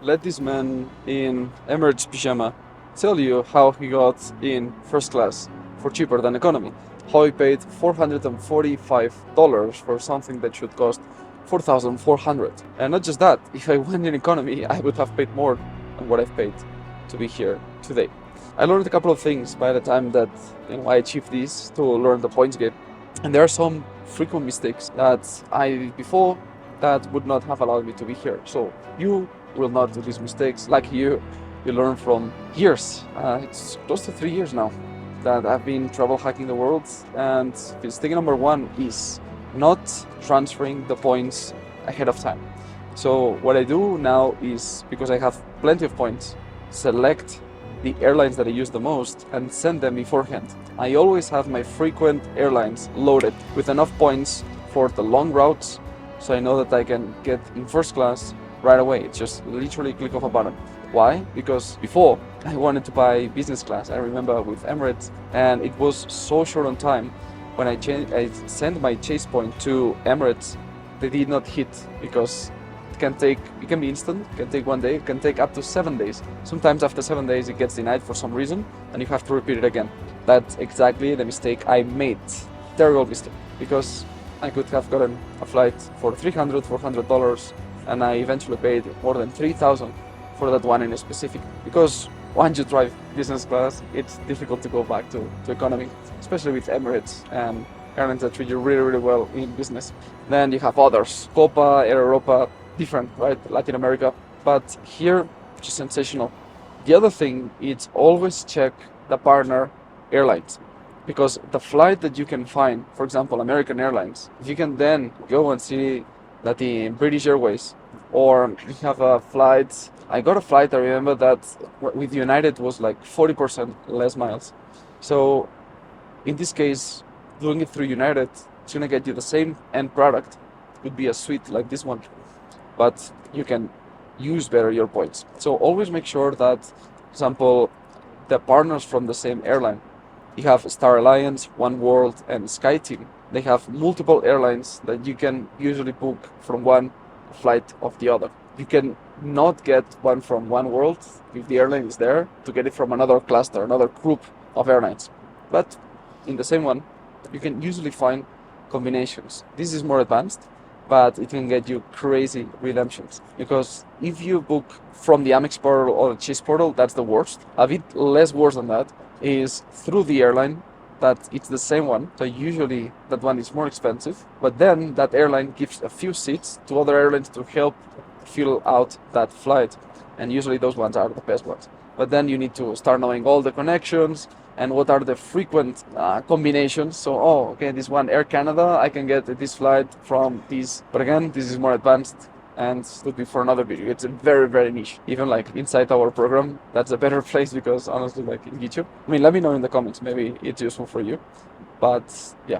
Let this man in Emirates Pajama tell you how he got in first class for cheaper than economy. How he paid $445 for something that should cost 4,400. And not just that, if I went in economy, I would have paid more than what I've paid to be here today. I learned a couple of things by the time that I achieved this to learn the points game. And there are some frequent mistakes that I before that would not have allowed me to be here. So you will not do these mistakes. Like you learn from years. It's close to 3 years now that I've been travel hacking the world. And mistake number one is not transferring the points ahead of time. So what I do now is, because I have plenty of points, select the airlines that I use the most and send them beforehand. I always have my frequent airlines loaded with enough points for the long routes, so I know that I can get in first class right away. It's just literally click of a button. Why? Because before I wanted to buy business class. I remember with Emirates, and it was so short on time. When I sent my chase point to Emirates, they did not hit because it can be instant, it can take 1 day, it can take up to 7 days. Sometimes after 7 days it gets denied for some reason and you have to repeat it again. That's exactly the mistake I made. Terrible mistake, because I could have gotten a flight for $300, $400, and I eventually paid more than 3,000 for that one in specific. Because once you try business class, it's difficult to go back to economy, especially with Emirates and airlines that treat you really, really well in business. Then you have others, Copa, Air Europa, different, right? Latin America, but here, which is sensational. The other thing is always check the partner airlines, because the flight that you can find, for example, American Airlines, if you can then go and see that the British Airways, or you have a flight. I got a flight, I remember that with United was like 40% less miles. So in this case, doing it through United, it's gonna get you the same end product. It could be a suite like this one, but you can use better your points. So always make sure that, for example, the partners from the same airline, you have Star Alliance, OneWorld, and SkyTeam. They have multiple airlines that you can usually book from one flight of the other. You can not get one from OneWorld if the airline is there, to get it from another cluster, another group of airlines. But in the same one, you can usually find combinations. This is more advanced, but it can get you crazy redemptions. Because if you book from the Amex portal or the Chase portal, that's the worst. A bit less worse than that is through the airline, that it's the same one. So usually that one is more expensive, but then that airline gives a few seats to other airlines to help fill out that flight. And usually those ones are the best ones. But then you need to start knowing all the connections and what are the frequent combinations. So, okay, this one, Air Canada, I can get this flight from this. But again, this is more advanced and would be for another video. It's a very, very niche. Even like inside our program, that's a better place, because honestly, like in YouTube, I mean, let me know in the comments, maybe it's useful for you. But yeah,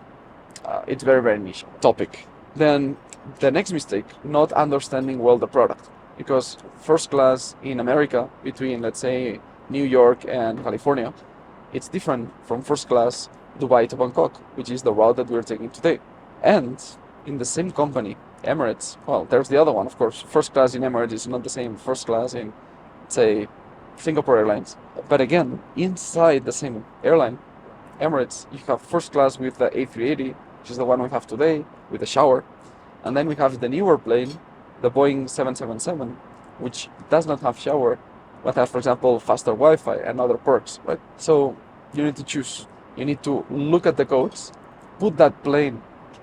it's very, very niche topic. Then the next mistake, not understanding well the product. Because first class in America, between, let's say, New York and California, it's different from first class Dubai to Bangkok, which is the route that we're taking today. And in the same company, Emirates, well, there's the other one, of course. First class in Emirates is not the same first class in, say, Singapore Airlines. But again, inside the same airline, Emirates, you have first class with the A380, which is the one we have today, with a shower. And then we have the newer plane, the Boeing 777, which does not have shower, but has, for example, faster Wi-Fi and other perks, right? So you need to choose. You need to look at the codes, put that plane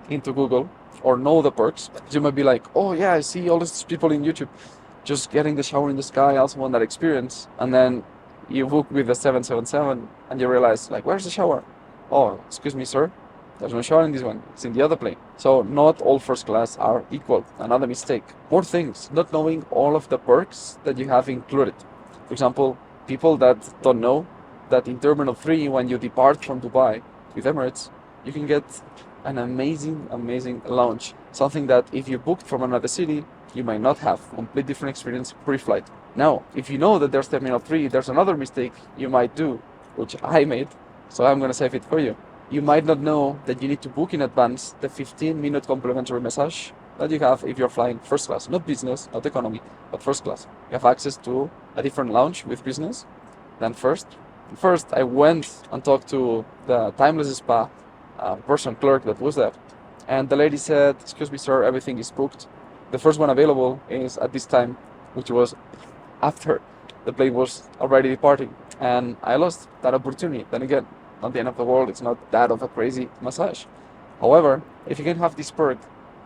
into Google, or know the perks. You might be like, oh yeah, I see all these people in YouTube just getting the shower in the sky. I also want that experience. And then you book with the 777 and you realize, like, where's the shower? Oh, excuse me, sir. There's no shower in this one. It's in the other plane. So not all first class are equal. Another mistake. More things. Not knowing all of the perks that you have included. For example, people that don't know that in Terminal 3, when you depart from Dubai with Emirates, you can get an amazing, amazing lounge. Something that if you booked from another city, you might not have. Complete different experience pre-flight. Now, if you know that there's Terminal 3, there's another mistake you might do, which I made, so I'm going to save it for you. You might not know that you need to book in advance the 15-minute complimentary massage that you have if you're flying first class, not business, not economy, but first class. You have access to a different lounge with business than first. First, I went and talked to the Timeless Spa person clerk that was there, and the lady said, "Excuse me, sir, everything is booked. The first one available is at this time," which was after the plane was already departing, and I lost that opportunity. Then again, not the end of the world. It's not that of a crazy massage. However, if you can have this perk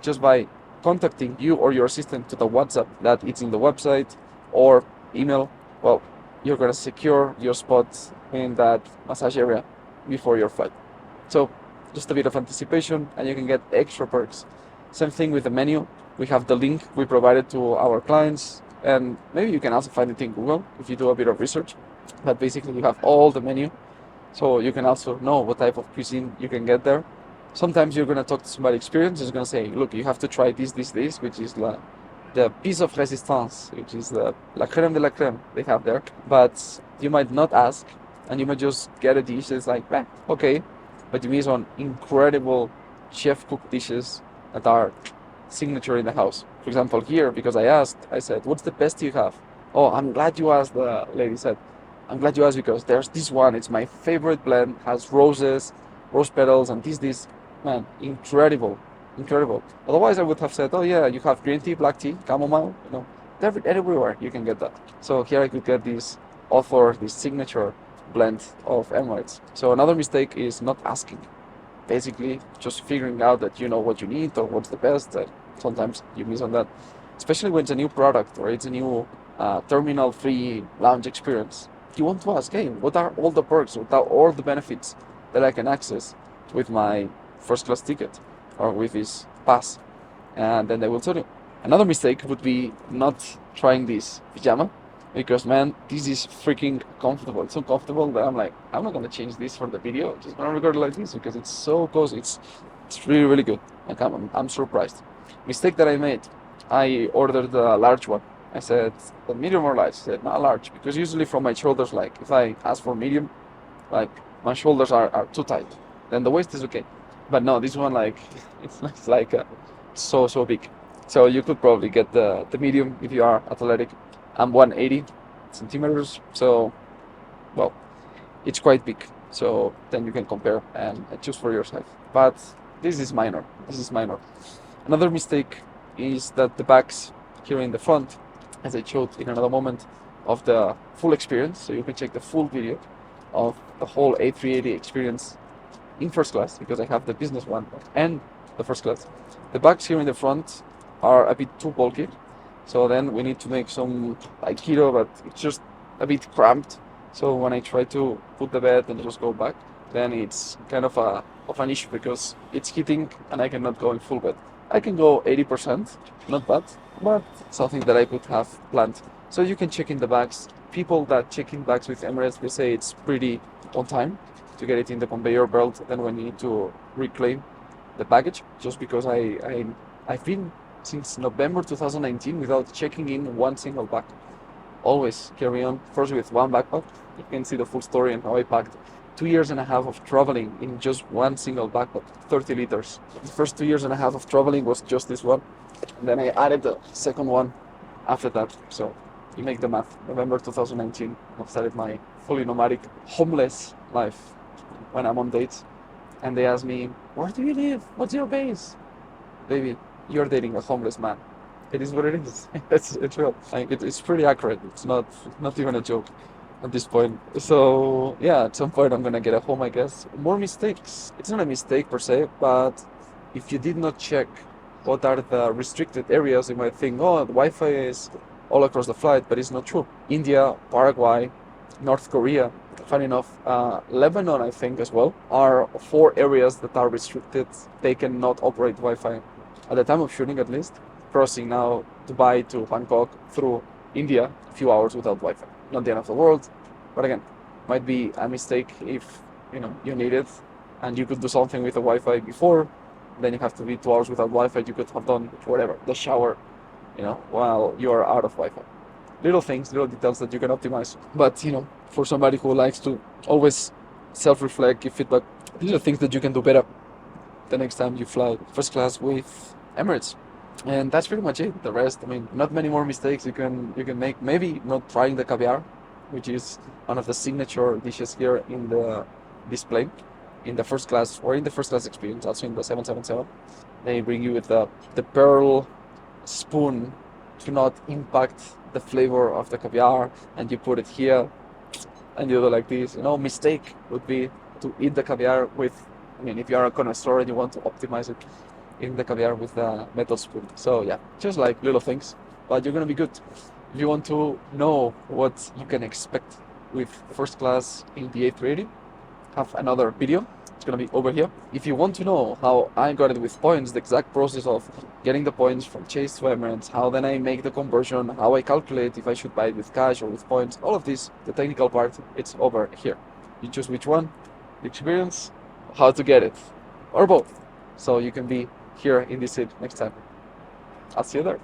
just by contacting you or your assistant to the WhatsApp that it's in the website or email, well, you're gonna secure your spot in that massage area before your flight. So just a bit of anticipation and you can get extra perks. Same thing with the menu. We have the link we provided to our clients, and maybe you can also find it in Google if you do a bit of research. But basically you have all the menu, so you can also know what type of cuisine you can get there. Sometimes you're gonna talk to somebody experienced, who's gonna say, look, you have to try this, which is the piece of resistance, which is the la creme de la creme they have there. But you might not ask, and you might just get a dish that's like, okay, but you miss on incredible chef-cooked dishes that are signature in the house. For example, here, because I asked, I said, what's the best you have? Oh, I'm glad you asked, the lady said. I'm glad you asked because there's this one, it's my favorite blend, has roses, rose petals, and this. Man, incredible. Otherwise, I would have said, oh yeah, you have green tea, black tea, chamomile, everywhere you can get that. So here I could get this signature blend of Emirates. So another mistake is not asking. Basically, just figuring out that you know what you need or what's the best. Sometimes you miss on that, especially when it's a new product or it's a new terminal-free lounge experience. You want to ask, hey, what are all the perks, what are all the benefits that I can access with my first class ticket or with this pass? And then they will tell you. Another mistake would be not trying this pajama, because man, this is freaking comfortable. It's so comfortable that I'm like, I'm not gonna change this for the video. I'm just gonna record it like this because it's so cozy. It's really, really good. Like I'm surprised. Mistake that I made, I ordered the large one. I said the medium or large. I said not large, because usually from my shoulders, like if I ask for medium, like my shoulders are too tight. Then the waist is okay. But no, this one, like it's like so big. So you could probably get the medium if you are athletic. I'm 180 centimeters, so well, it's quite big. So then you can compare and choose for yourself. But this is minor. Another mistake is that the bags here in the front, as I showed in another moment, of the full experience, so you can check the full video of the whole A380 experience in first class, because I have the business one and the first class. The bags here in the front are a bit too bulky, so then we need to make some like keto, but it's just a bit cramped. So when I try to put the bed and just go back, then it's kind of an issue because it's hitting and I cannot go in full bed. I can go 80%, not bad, but something that I could have planned. So you can check in the bags. People that check in bags with Emirates, they say it's pretty on time to get it in the conveyor belt. Then when you need to reclaim the baggage, just because I've been since November 2019 without checking in one single bag. Always carry on first with one backpack. You can see the full story and how I packed 2.5 years of traveling in just one single backpack, 30 liters. The first 2.5 years of traveling was just this one, and then I added the second one after that. So you make the math. November 2019, I started my fully nomadic, homeless life when I'm on dates, and they ask me, where do you live? What's your base? Baby, you're dating a homeless man. It is what it is. It's real. Like it's pretty accurate. It's not even a joke at this point. So yeah, at some point I'm gonna get a home, I guess. More mistakes. It's not a mistake per se, but if you did not check what are the restricted areas, you might think, oh, the Wi-Fi is all across the flight, but it's not true. India, Paraguay, North Korea, funny enough, Lebanon, I think as well, are 4 areas that are restricted. They cannot operate Wi-Fi at the time of shooting, at least. Crossing now Dubai to Bangkok through India, a few hours without Wi-Fi. Not the end of the world, but again, might be a mistake if you need it, and you could do something with the Wi-Fi before. Then you have to be 2 hours without Wi-Fi. You could have done whatever, the shower, while you are out of Wi-Fi. Little things, little details that you can optimize. But for somebody who likes to always self-reflect, give feedback, these are things that you can do better the next time you fly first class with Emirates. And that's pretty much it. The rest, I mean, not many more mistakes you can make. Maybe not trying the caviar, which is one of the signature dishes here in the display, in the first class or in the first class experience, also in the 777. They bring you with the pearl spoon to not impact the flavor of the caviar, and you put it here and you do like this. Mistake would be to eat the caviar with, I mean, if you are a connoisseur and you want to optimize it, eating the caviar with a metal spoon. So yeah, just like little things, but you're gonna be good. If you want to know what you can expect with first class in the A380, have another video. It's gonna be over here. If you want to know how I got it with points, the exact process of getting the points from Chase to Emirates, how then I make the conversion, how I calculate if I should buy it with cash or with points, all of this, the technical part, it's over here. You choose which one, the experience, how to get it, or both. So you can be here in this seat next time. I'll see you there.